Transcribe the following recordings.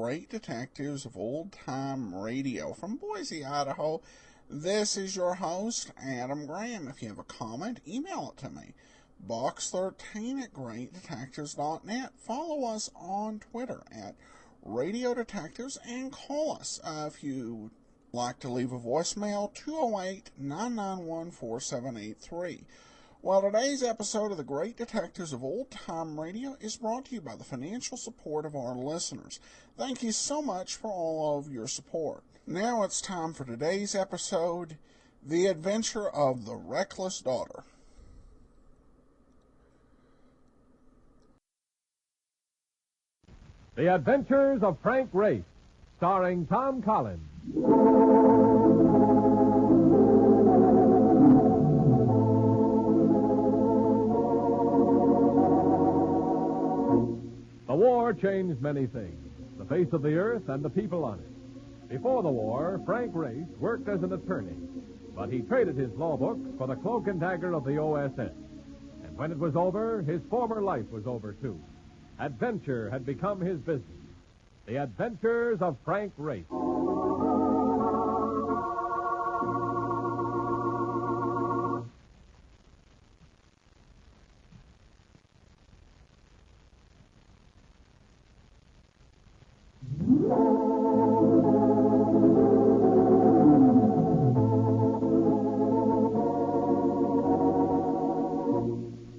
great detectives of old-time radio. From Boise, Idaho, this is your host, Adam Graham. If you have a comment, email it to me. Box13 at greatdetectives.net. Follow us on Twitter at Radio Detectives and call us if you like to leave a voicemail, 208-991-4783. Well, today's episode of The Great Detectives of Old Time Radio is brought to you by the financial support of our listeners. Thank you so much for all of your support. Now it's time for today's episode, The Adventure of the Reckless Daughter. The Adventures of Frank Race, starring Tom Collins. The war changed many things, the face of the earth and the people on it. Before the war, Frank Race worked as an attorney, but he traded his law books for the cloak and dagger of the OSS. And when it was over, his former life was over, too. Adventure had become his business. The Adventures of Frank Race.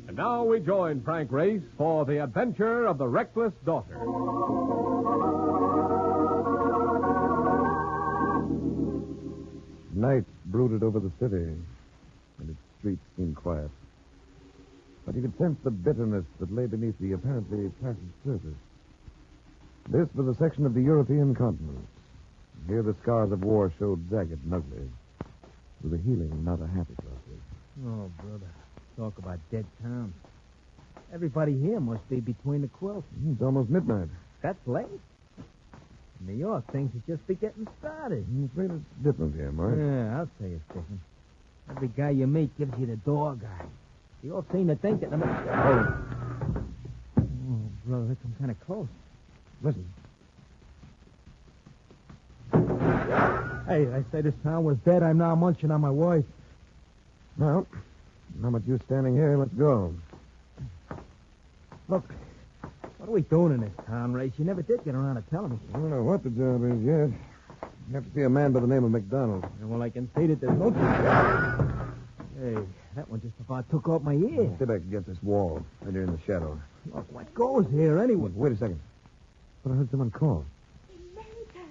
And now we join Frank Race for The Adventure of the Reckless Daughter. Night brooded over the city, and its streets seemed quiet. But you could sense the bitterness that lay beneath the apparently placid surface. This was a section of the European continent. Here the scars of war showed jagged and ugly. It was a healing, not a happy process. Oh, brother. Talk about dead towns. Everybody here must be between the quilts. It's almost midnight. That's late. In New York, things would just be getting started. I'm afraid it's different here, Mark. Yeah, I'll say it's different. Every guy you meet gives you the dog eye. You all seem to think that... Oh, brother, they come kind of close. Listen. Hey, I say this town was dead. I'm now munching on my wife. Well, not much use standing here. Let's go. Look, what are we doing in this town, Race? You never did get around to telling me. I don't know what the job is yet. You have to see a man by the name of McDonald. Well, I can see that there's no... Hey, that one just about took off my ear. Stay back against this wall, right there in the shadow. Look, what goes here anyway? Wait a second. But I heard someone call. American,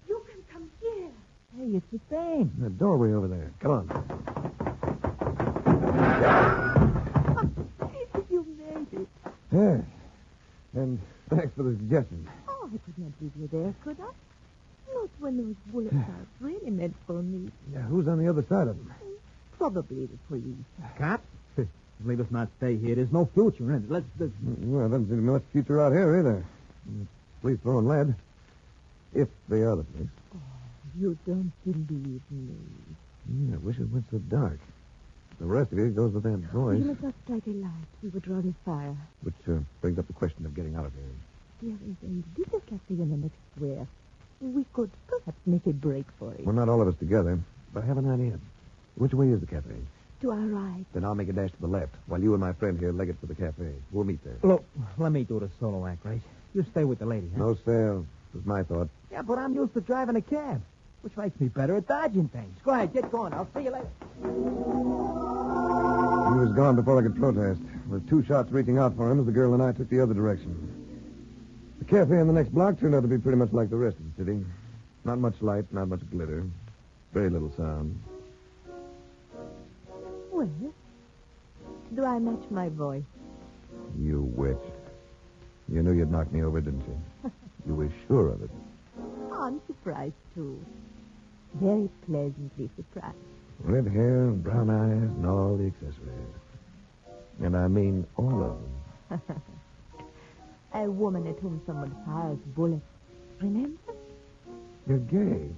you can come here. Hey, it's the same. The doorway over there. Come on. You made it. Yes. And thanks for the suggestion. Oh, I could not leave you there, could I? Not when those bullets are really meant for me. Yeah, who's on the other side of them? Probably the police. Cops? Leave us not stay here. There's no future in it. Let's... Well, doesn't seem to be much future out here either. Police throwing lead. If they are the police. Oh, you don't believe me. I wish it went so dark. The rest of you goes with that voice. You must not strike a light. We would draw the fire. Which brings up the question of getting out of here. There is a little cafe in the next square. We could perhaps make a break for it. Well, not all of us together, but I have an idea. Which way is the cafe? To our right. Then I'll make a dash to the left, while you and my friend here leg it for the cafe. We'll meet there. Look, let me do the solo act, Race. You stay with the lady, huh? No sale. Was my thought. Yeah, but I'm used to driving a cab, which makes me better at dodging things. Go ahead, get going. I'll see you later. He was gone before I could protest. With two shots reaching out for him as the girl and I took the other direction. The cafe in the next block turned out to be pretty much like the rest of the city. Not much light, not much glitter. Very little sound. Well, do I match my voice? You witch. You knew you'd knock me over, didn't you? You were sure of it. Oh, I'm surprised, too. Very pleasantly surprised. Red hair and brown eyes and all the accessories. And I mean all of them. A woman at whom someone fires bullets. Remember? You're gay.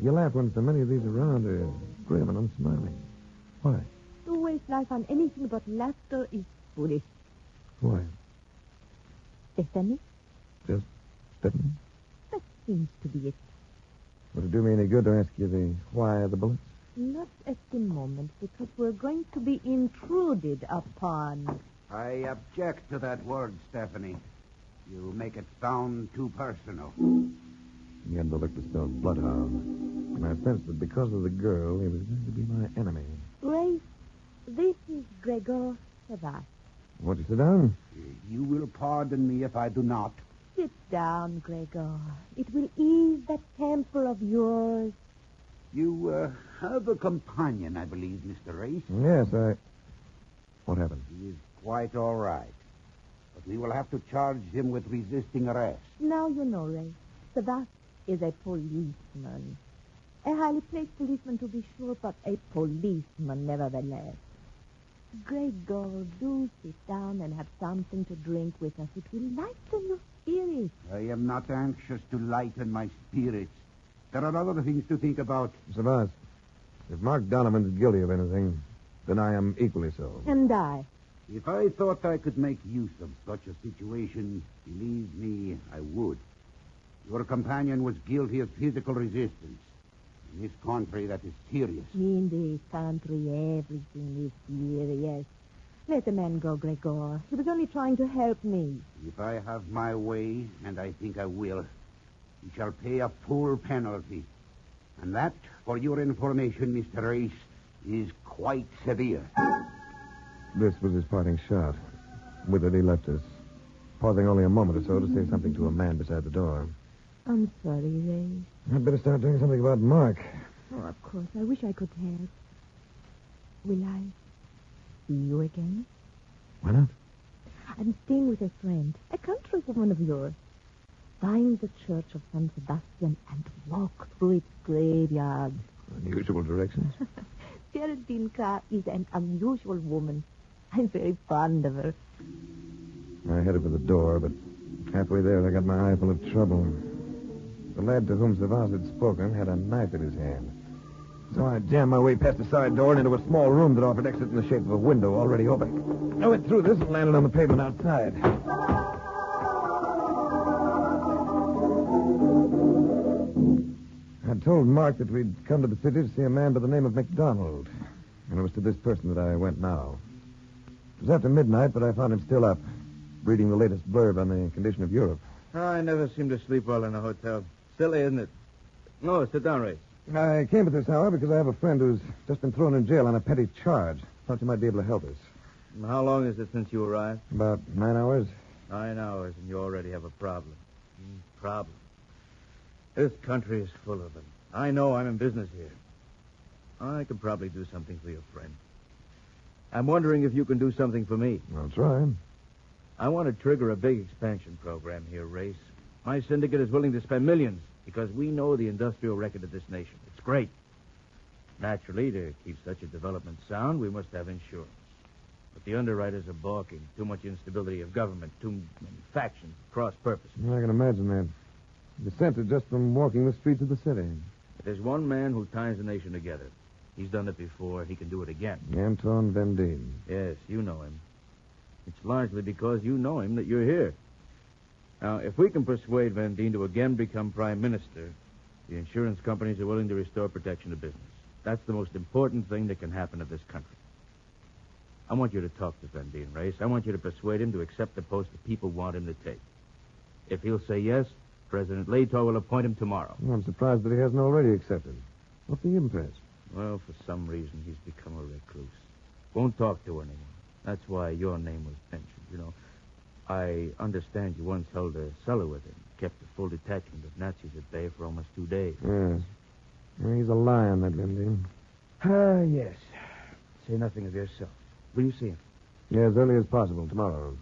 You laugh when so many of these around are grim and unsmiling. Why? To waste life on anything but laughter is foolish. Why? Stephanie? Just Stephanie? seems to be it. Would it do me any good to ask you the why of the bullets? Not at the moment, because we're going to be intruded upon. I object to that word, Stephanie. You make it sound too personal. He had the look to spell bloodhound. And I sensed that because of the girl, he was going to be my enemy. Grace, this is Gregor Savas. Won't you sit down? You will pardon me if I do not. Sit down, Gregor. It will ease that temper of yours. You have a companion, I believe, Mr. Race. Yes, What happened? He is quite all right. But we will have to charge him with resisting arrest. Now you know, Ray. Savas is a policeman. A highly placed policeman, to be sure, but a policeman nevertheless. Gregor, do sit down and have something to drink with us. It will lighten your spirits. I am not anxious to lighten my spirits. There are other things to think about. Savas, if Mark Donovan's guilty of anything, then I am equally so. And I. If I thought I could make use of such a situation, believe me, I would. Your companion was guilty of physical resistance. In this country, that is serious. In this country, everything is serious. Let the man go, Gregor. He was only trying to help me. If I have my way, and I think I will, he shall pay a full penalty. And that, for your information, Mr. Race, is quite severe. This was his parting shot. With it, he left us, pausing only a moment or so to say something to a man beside the door. I'm sorry, Ray. I'd better start doing something about Mark. Oh, of course. I wish I could help. Will I see you again? Why not? I'm staying with a friend, a countrywoman of yours. Find the church of San Sebastian and walk through its graveyard. Unusual directions. Geraldine Carr is an unusual woman. I'm very fond of her. I headed for the door, but halfway there I got my eye full of trouble. The lad to whom Savas had spoken had a knife in his hand. So I jammed my way past the side door and into a small room that offered exit in the shape of a window already open. I went through this and landed on the pavement outside. I'd told Mark that we'd come to the city to see a man by the name of MacDonald. And it was to this person that I went now. It was after midnight, but I found him still up, reading the latest blurb on the condition of Europe. Oh, I never seem to sleep well in a hotel. Silly, isn't it? No, sit down, Ray. I came at this hour because I have a friend who's just been thrown in jail on a petty charge. Thought you might be able to help us. How long is it since you arrived? About 9 hours. 9 hours, and you already have a problem. Problem. This country is full of them. I know I'm in business here. I could probably do something for your friend. I'm wondering if you can do something for me. I'll try. I want to trigger a big expansion program here, Race. My syndicate is willing to spend millions because we know the industrial record of this nation. It's great. Naturally, to keep such a development sound, we must have insurance. But the underwriters are balking. Too much instability of government, too many factions, cross purposes. I can imagine that. The sense is just from walking the streets of the city. There's one man who ties the nation together. He's done it before. He can do it again. Anton Vendine. Yes, you know him. It's largely because you know him that you're here. Now, if we can persuade Vendine to again become prime minister, the insurance companies are willing to restore protection to business. That's the most important thing that can happen to this country. I want you to talk to Vendine, Race. I want you to persuade him to accept the post that people want him to take. If he'll say yes, President Lator will appoint him tomorrow. Well, I'm surprised that he hasn't already accepted. What's the impasse? Well, for some reason, he's become a recluse. Won't talk to anyone. That's why your name was mentioned. You know, I understand you once held a cellar with him, kept a full detachment of Nazis at bay for almost 2 days. Yes. Well, he's a lion, that Vendine. Yes. Say nothing of yourself. Will you see him? Yeah, as early as possible, tomorrow.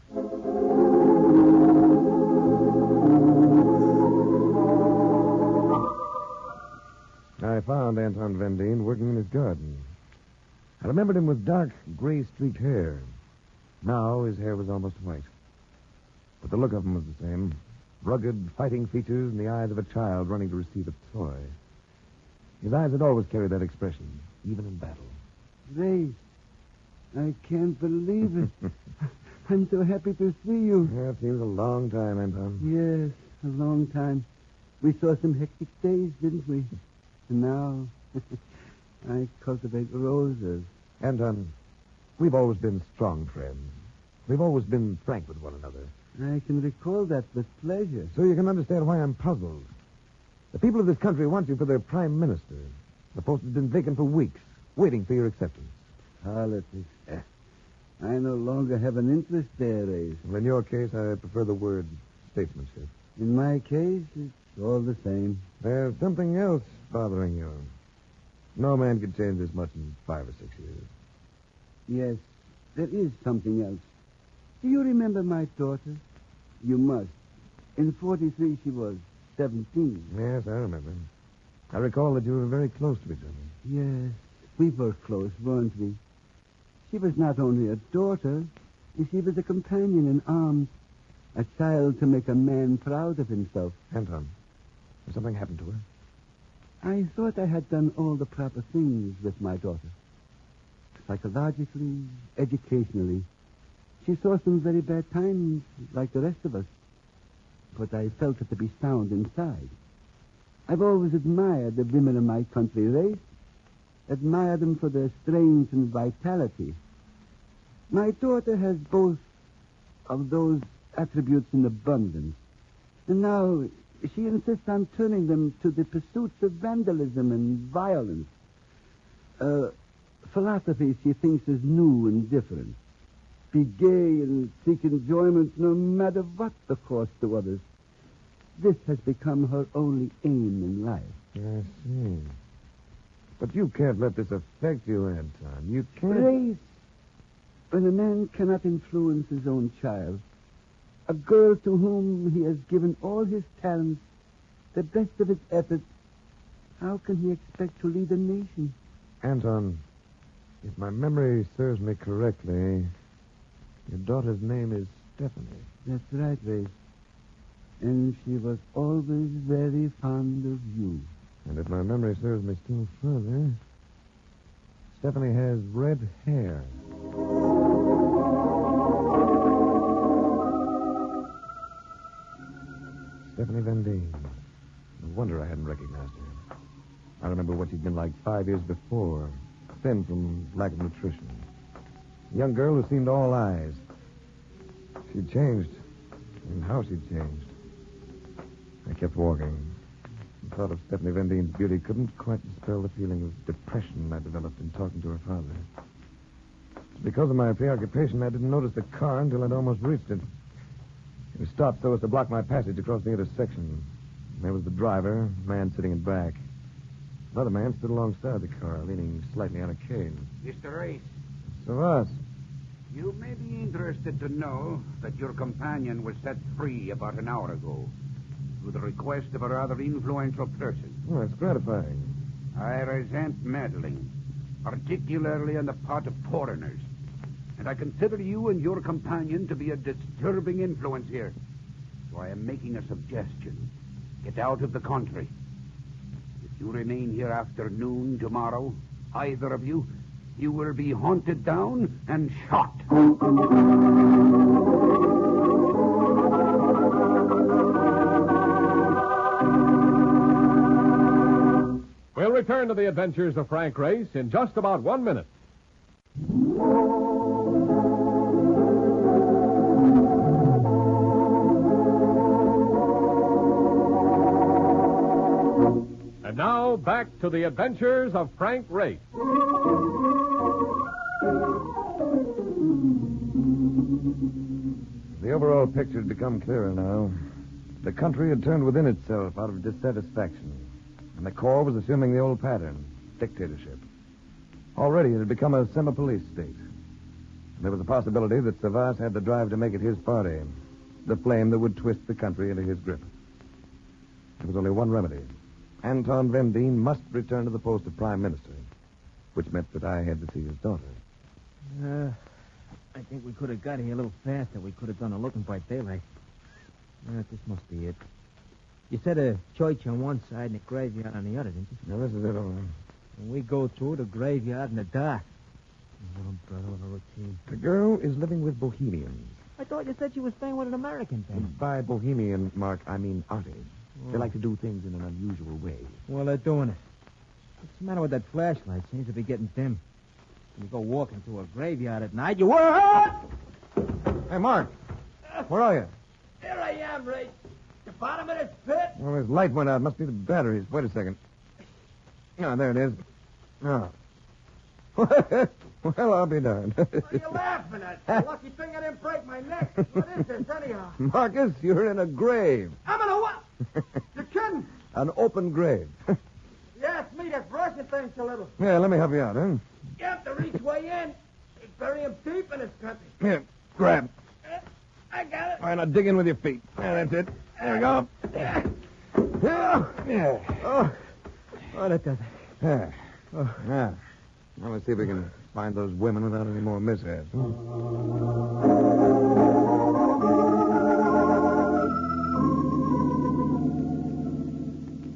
I found Anton Vendine working in his garden. I remembered him with dark, gray-streaked hair. Now his hair was almost white. But the look of him was the same. Rugged, fighting features and the eyes of a child running to receive a toy. His eyes had always carried that expression, even in battle. Ray, I can't believe it. I'm so happy to see you. Yeah, it seems a long time, Anton. Yes, a long time. We saw some hectic days, didn't we? And now I cultivate roses. Anton, we've always been strong friends. We've always been frank with one another. I can recall that with pleasure. So you can understand why I'm puzzled. The people of this country want you for their prime minister. The post has been vacant for weeks, waiting for your acceptance. Politics. I no longer have an interest there, Ace. Well, in your case, I prefer the word statesmanship. In my case, it's all the same. There's something else bothering you. No man could change this much in 5 or 6 years. Yes, there is something else. Do you remember my daughter? You must. In 43, she was 17. Yes, I remember. I recall that you were very close to each other. Yes, we were close, weren't we? She was not only a daughter, she was a companion in arms, a child to make a man proud of himself. Anton, has something happened to her? I thought I had done all the proper things with my daughter. Psychologically, educationally. She saw some very bad times, like the rest of us. But I felt her to be sound inside. I've always admired the women of my country race. Admired them for their strength and vitality. My daughter has both of those attributes in abundance. And now she insists on turning them to the pursuits of vandalism and violence. Philosophy she thinks is new and different. Be gay and seek enjoyment no matter what the cost to others. This has become her only aim in life. I see. But you can't let this affect you, Anton. You can't... Grace, when a man cannot influence his own child, a girl to whom he has given all his talents, the best of his efforts, how can he expect to lead a nation? Anton, if my memory serves me correctly, your daughter's name is Stephanie. That's right, Grace. And she was always very fond of you. And if my memory serves me still further, Stephanie has red hair. Stephanie Van Deen. No wonder I hadn't recognized her. I remember what she'd been like 5 years before, thin from lack of nutrition. A young girl who seemed all eyes. She'd changed, and how she'd changed. I kept walking. The thought of Stephanie Van Deen's beauty couldn't quite dispel the feeling of depression I developed in talking to her father. Because of my preoccupation, I didn't notice the car until I'd almost reached it. It stopped so as to block my passage across the intersection. There was the driver, a man sitting in back. Another man stood alongside the car, leaning slightly on a cane. Mr. Race, So us. you may be interested to know that your companion was set free about an hour ago through the request of a rather influential person. Oh, that's gratifying. I resent meddling, particularly on the part of foreigners. And I consider you and your companion to be a disturbing influence here. So I am making a suggestion. Get out of the country. If you remain here after noon tomorrow, either of you, you will be hunted down and shot. We'll return to the adventures of Frank Race in just about 1 minute. And now, back to the adventures of Frank Race. The overall picture had become clearer now. The country had turned within itself out of dissatisfaction. And the Corps was assuming the old pattern, dictatorship. Already it had become a semi-police state. And there was a possibility that Savas had the drive to make it his party, the flame that would twist the country into his grip. There was only one remedy. Anton Van Deen must return to the post of Prime Minister, which meant that I had to see his daughter. I think we could have got here a little faster. We could have done the looking by daylight. This must be it. You said a church on one side and a graveyard on the other, didn't you? Now, this is it, all right. And we go through the graveyard in the dark. Little brother of a routine. The girl is living with Bohemians. I thought you said she was staying with an American then. By Bohemian, Mark, I mean Artie. They like to do things in an unusual way. Well, they're doing it. What's the matter with that flashlight? Seems to be getting dim. When you go walking through a graveyard at night, you... Hey, Mark. Where are you? Here I am, Ray. The bottom of this pit. Well, his light went out. Must be the batteries. Wait a second. Ah, there it is. Oh. Well, I'll be darned. What are you laughing at? The lucky thing I didn't break my neck. What is this, anyhow? Marcus, you're in a grave. I'm in a what? You're kidding? An open grave. Yes, me that's rushing things a little. Yeah, let me help you out, huh? You have to reach way in. They bury him deep in this country. Here, grab. I got it. All right, now dig in with your feet. Yeah, that's it. There we go. Yeah. Oh, that does it. Yeah. Oh. Yeah. Well, let's see if we can find those women without any more mishaps.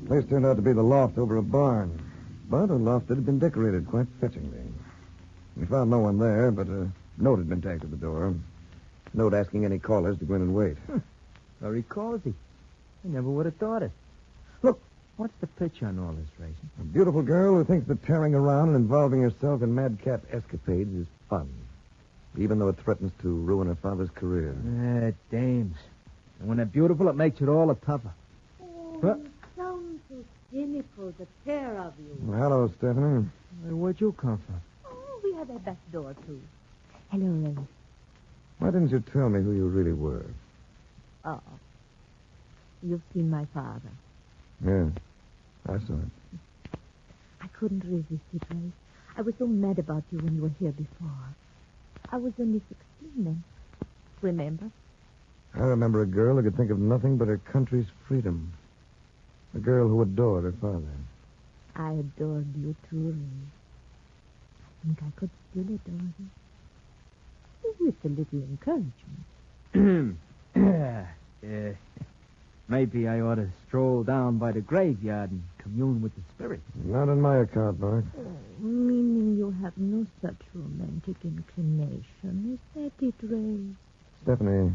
The place turned out to be the loft over a barn, but a loft that had been decorated quite fetchingly. We found no one there, but a note had been tacked to the door. A note asking any callers to go in and wait. Very cozy. I never would have thought it. Look, what's the picture on all this, Racing? A beautiful girl who thinks that tearing around and involving herself in madcap escapades is fun, even though it threatens to ruin her father's career. Dames. And when they're beautiful, it makes it all the tougher. Oh, Huh? you sound so cynical, the pair of you. Well, hello, Stephanie. Where'd you come from? Oh, we have a back door, too. Hello, Ray. Why didn't you tell me who you really were? Oh. You've seen my father. Yeah, I saw it. I couldn't resist it, Ray. I was so mad about you when you were here before. I was only 16 then. Remember? I remember a girl who could think of nothing but her country's freedom. A girl who adored her father. I adored you too, Ray. I think I could still adore you. With a little encouragement. Maybe I ought to stroll down by the graveyard and commune with the spirit. Not on my account, Mark. Oh, meaning you have no such romantic inclination. Is that it, Ray? Stephanie,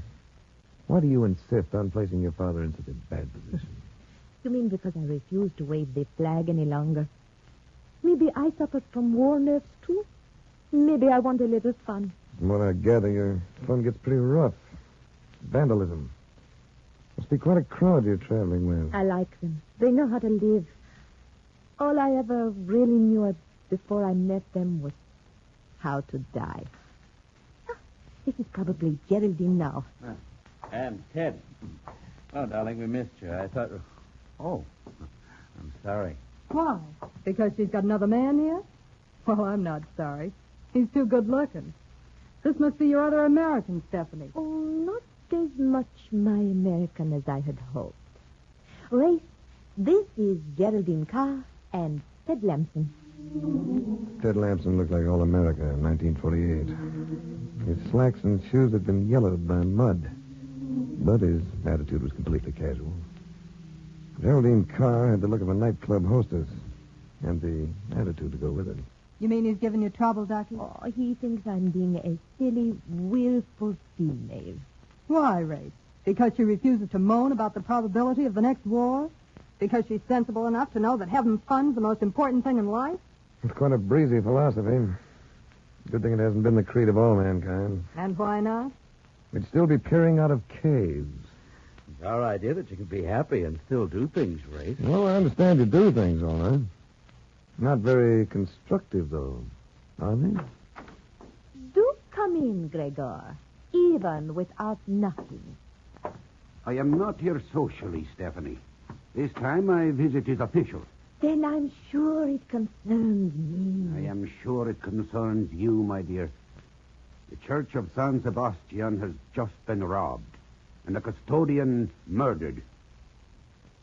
why do you insist on placing your father in such a bad position? You mean because I refuse to wave the flag any longer? Maybe I suffered from war nerves, too? Maybe I want a little fun. From what I gather, your fun gets pretty rough. Vandalism. Must be quite a crowd you're traveling with. I like them. They know how to live. All I ever really knew before I met them was how to die. Ah, this is probably Geraldine now. And Ted. Oh, darling, we missed you. I thought... Oh, I'm sorry. Why? Because she's got another man here? Well, I'm not sorry. He's too good looking. This must be your other American, Stephanie. Oh, not as much my American as I had hoped. Ray, this is Geraldine Carr and Ted Lamson. Ted Lamson looked like All-America in 1948. His slacks and shoes had been yellowed by mud, but his attitude was completely casual. Geraldine Carr had the look of a nightclub hostess, and the attitude to go with it. You mean he's giving you trouble, Ducky? Oh, he thinks I'm being a silly, willful female. Why, Ray? Because she refuses to moan about the probability of the next war? Because she's sensible enough to know that having fun's the most important thing in life? It's quite a breezy philosophy. Good thing it hasn't been the creed of all mankind. And why not? We'd still be peering out of caves. It's our idea that you can be happy and still do things, Ray. Well, I understand you do things, all right. Not very constructive, though, are they? Do come in, Gregor, even without knocking. I am not here socially, Stephanie. This time my visit is official. Then I'm sure it concerns me. I am sure it concerns you, my dear. The Church of San Sebastian has just been robbed, and the custodian murdered.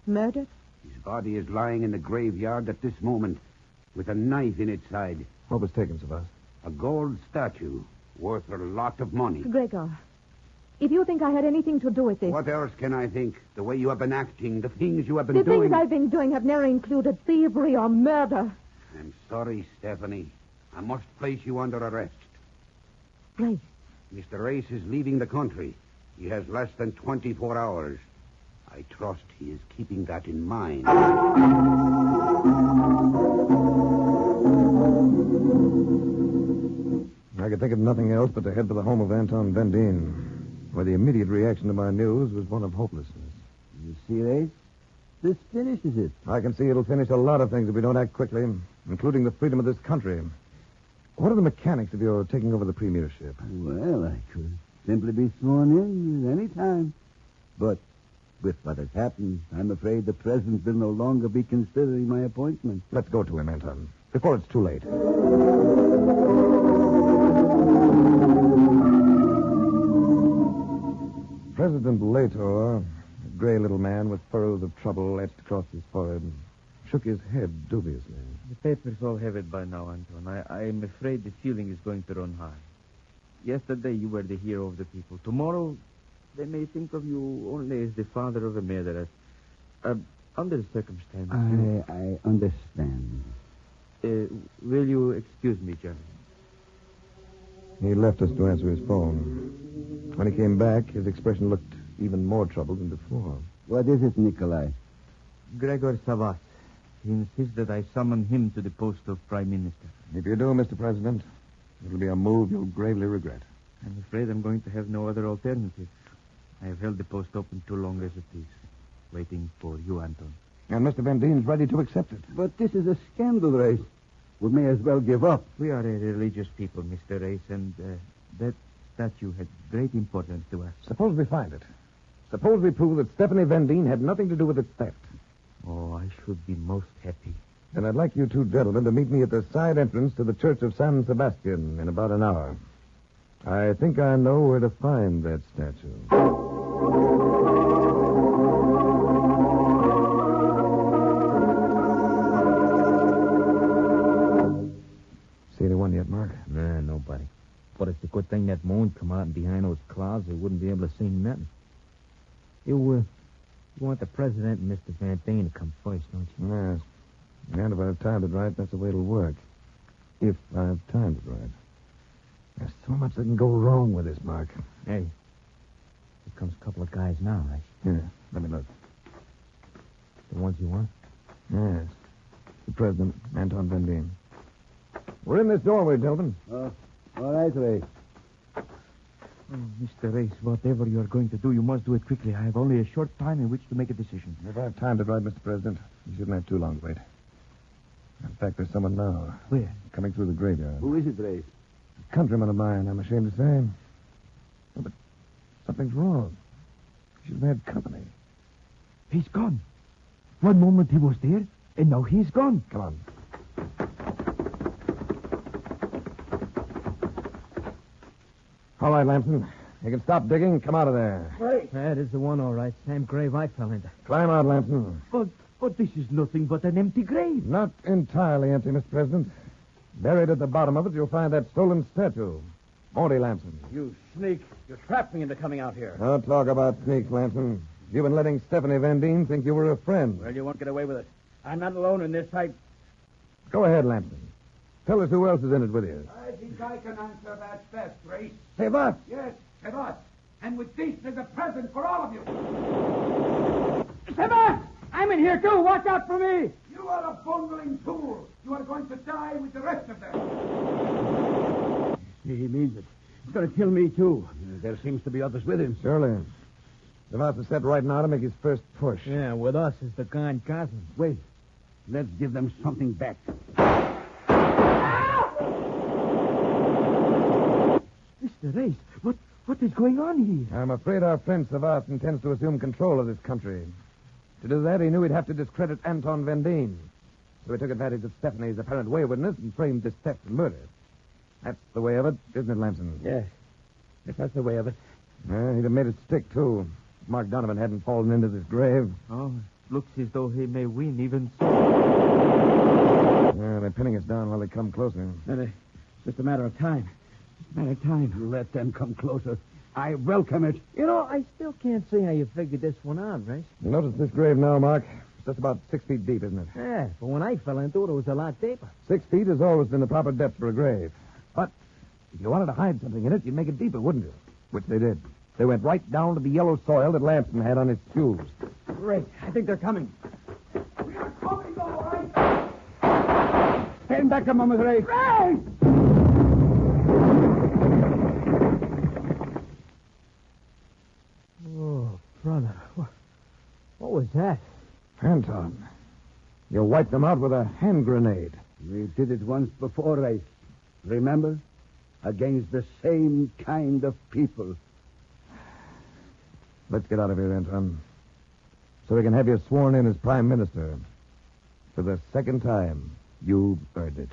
Murdered? His body is lying in the graveyard at this moment, with a knife in its side. What was taken, Sebastian? A gold statue worth a lot of money. Gregor, if you think I had anything to do with this... What else can I think? The way you have been acting, the things you have been The doing. things I've been doing have never included thievery or murder. I'm sorry, Stephanie. I must place you under arrest. Race. Mr. Race is leaving the country. He has less than 24 hours. I trust he is keeping that in mind. I could think of nothing else but to head for the home of Anton Vendine, where the immediate reaction to my news was one of hopelessness. You see, Race? This finishes it. I can see it'll finish a lot of things if we don't act quickly, including the freedom of this country. What are the mechanics of your taking over the premiership? Well, I could simply be sworn in at any time. But with what has happened, I'm afraid the president will no longer be considering my appointment. Let's go to him, Anton, before it's too late. President Lator, a gray little man with furrows of trouble etched across his forehead, shook his head dubiously. The paper's all heavy by now, Anton. I'm afraid the feeling is going to run high. Yesterday you were the hero of the people. Tomorrow they may think of you only as the father of a murderer. Under the circumstances... I understand. Will you excuse me, Johnny? He left us to answer his phone. When he came back, his expression looked even more troubled than before. What is it, Nikolai? Gregor Savas. He insists that I summon him to the post of Prime Minister. If you do, Mr. President, it'll be a move you'll gravely regret. I'm afraid I'm going to have no other alternative. I have held the post open too long as it is, waiting for you, Anton. And Mr. Vendine's ready to accept it. But this is a scandal, Race. We may as well give up. We are a religious people, Mr. Race, and that statue had great importance to us. Suppose we find it. Suppose we prove that Stephanie Vendine had nothing to do with its theft. Oh, I should be most happy. Then I'd like you two gentlemen to meet me at the side entrance to the Church of San Sebastian in about an hour. I think I know where to find that statue. See anyone yet, Mark? Nah, nobody. But it's a good thing that moon come out and behind those clouds, they wouldn't be able to see nothing. You want the president and Mr. Van Dane to come first, don't you? Yes. And if I have timed it right, that's the way it'll work. If I have timed it right. There's so much that can go wrong with this, Mark. Hey, here comes a couple of guys now, right? Yeah, let me look. The ones you want? Yes. The president, Anton Vendine. We're in this doorway, gentlemen. All right, Ray. Oh, Mr. Race, whatever you're going to do, you must do it quickly. I have only a short time in which to make a decision. If I've timed it right, Mr. President, you shouldn't have too long to wait. In fact, there's someone now. Where? Coming through the graveyard. Who is it, Ray? A countryman of mine, I'm ashamed to say. Oh, but something's wrong. He should have had company. He's gone. One moment he was there, and now he's gone. Come on. All right, Lamson. You can stop digging. Come out of there. Right. That is the one, all right. Same grave I fell into. Climb out, Lamson. But this is nothing but an empty grave. Not entirely empty, Mr. President. Buried at the bottom of it, you'll find that stolen statue. Won't he, Lamson? You sneak. You trapped me into coming out here. Don't talk about sneaks, Lamson. You've been letting Stephanie Vendine think you were a friend. Well, you won't get away with it. I'm not alone in this. Go ahead, Lamson. Tell us who else is in it with you. I think I can answer that best, Race. Say what? Yes, Sebas. And with this, there's a present for all of you. Sebas! I'm in here, too. Watch out for me. You are a bungling fool. You are going to die with the rest of them. He means it. He's going to kill me, too. There seems to be others with him. Surely. Devos is set right now to make his first push. Yeah, with us is the gone cousin. Wait. Let's give them something back. Mr. Race, what is going on here? I'm afraid our friend Savas intends to assume control of this country. To do that, he knew he'd have to discredit Anton Vendine. So he took advantage of Stephanie's apparent waywardness and framed this theft and murder. That's the way of it, isn't it, Lamson? Yes. Yes, that's the way of it. He'd have made it stick, too. If Mark Donovan hadn't fallen into this grave. Oh, it looks as though he may win even so. They're pinning us down while they come closer. It's just a matter of time. Let them come closer. I welcome it. You know, I still can't see how you figured this one out, Race. You notice this grave now, Mark? It's just about 6 feet deep, isn't it? Yeah, but when I fell into it, it was a lot deeper. 6 feet has always been the proper depth for a grave. But if you wanted to hide something in it, you'd make it deeper, wouldn't you? Which they did. They went right down to the yellow soil that Lamson had on his shoes. Great. I think they're coming. We are coming, all right. Stand back a moment, Ray. Ray! Oh, brother. What was that? Anton, you wiped them out with a hand grenade. We did it once before, Ray. Remember? Against the same kind of people. Let's get out of here, Anton, so we can have you sworn in as Prime Minister. For the second time, you've earned it.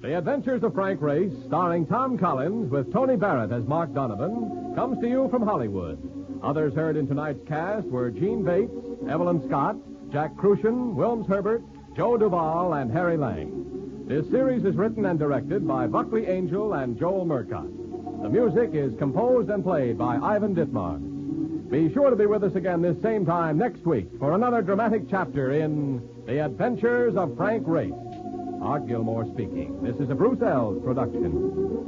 The Adventures of Frank Race, starring Tom Collins with Tony Barrett as Mark Donovan, comes to you from Hollywood. Others heard in tonight's cast were Gene Bates, Evelyn Scott, Jack Crucian, Wilms Herbert, Joe Duvall, and Harry Lang. This series is written and directed by Buckley Angel and Joel Murcott. The music is composed and played by Ivan Ditmars. Be sure to be with us again this same time next week for another dramatic chapter in The Adventures of Frank Race. Art Gilmore speaking. This is a Bruce Ells production.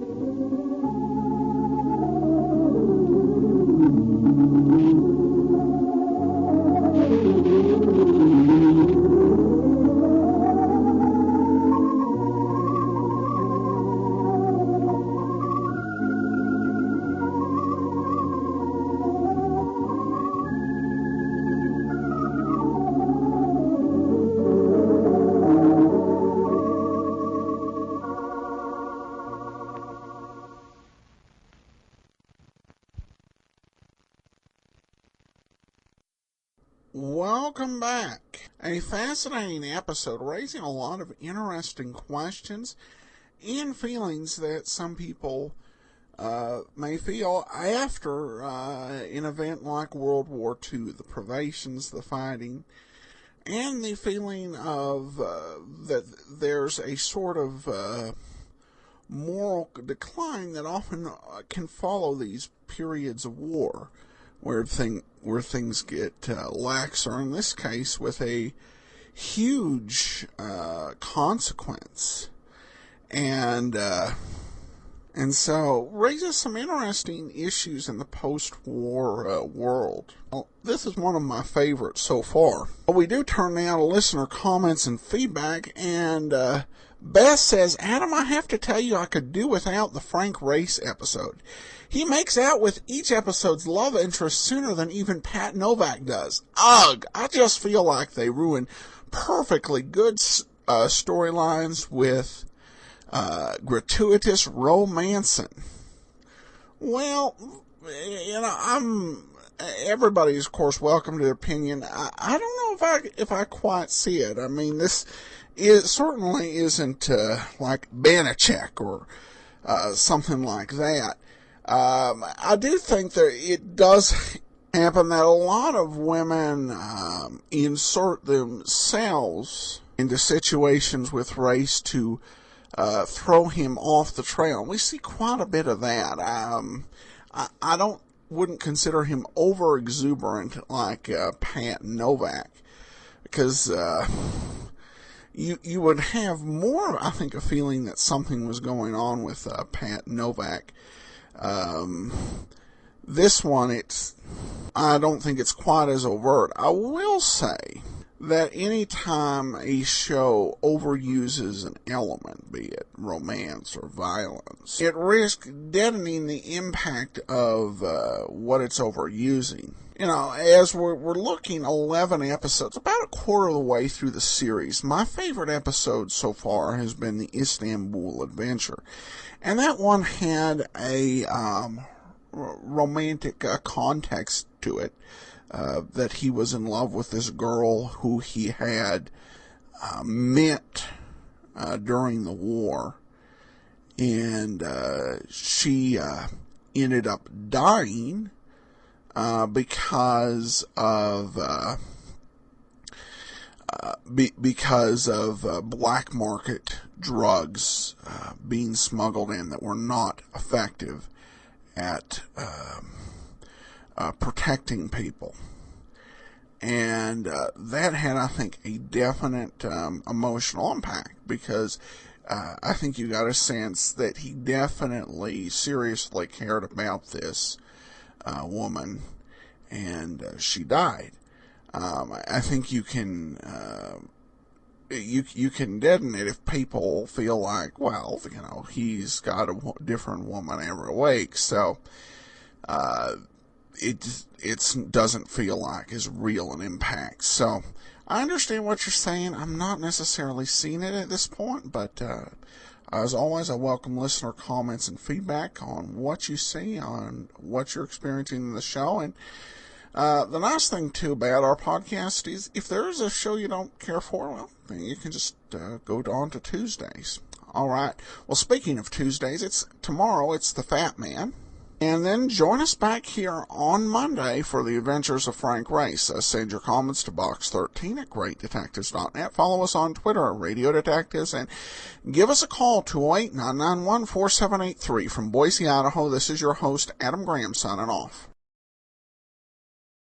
Welcome back. A fascinating episode raising a lot of interesting questions and feelings that some people may feel after an event like World War II, the privations, the fighting, and the feeling of that there's a sort of moral decline that often can follow these periods of war, where things get laxer, in this case with a huge consequence, and so raises some interesting issues in the post-war world. Well, this is one of my favorites so far. We do turn now to listener comments and feedback, and Beth says, Adam, I have to tell you I could do without the Frank Race episode. He makes out with each episode's love interest sooner than even Pat Novak does. Ugh! I just feel like they ruin perfectly good storylines with gratuitous romancing. Well, you know, everybody's, of course, welcome to their opinion. I don't know if I quite see it. I mean, it certainly isn't like Banachek or something like that. I do think that it does happen that a lot of women insert themselves into situations with race to throw him off the trail. We see quite a bit of that. I wouldn't consider him over exuberant like Pat Novak, because you would have more, I think, a feeling that something was going on with Pat Novak. This one, I don't think it's quite as overt. I will say that any time a show overuses an element, be it romance or violence, it risks deadening the impact of what it's overusing. You know, as we're looking 11 episodes, about a quarter of the way through the series, my favorite episode so far has been the Istanbul Adventure. And that one had a romantic context to it, that he was in love with this girl who he had met during the war. And she ended up dying because of black market drugs being smuggled in that were not effective, at protecting people. And that had, I think, a definite emotional impact, because I think you got a sense that he definitely seriously cared about this woman, and she died. I think you can you can deaden it if people feel like, well, you know, he's got a different woman every week, so it doesn't feel like as real an impact. So I understand what you're saying. I'm not necessarily seeing it at this point, but as always, I welcome listener comments and feedback on what you see, on what you're experiencing in the show. And the nice thing, too, about our podcast is if there is a show you don't care for, well, then you can just go on to Tuesdays. All right. Well, speaking of Tuesdays, tomorrow it's The Fat Man. And then join us back here on Monday for the adventures of Frank Race. Send your comments to box13 at greatdetectives.net. Follow us on Twitter at Radio Detectives, and give us a call, 208-991-4783. From Boise, Idaho, this is your host, Adam Graham, signing off.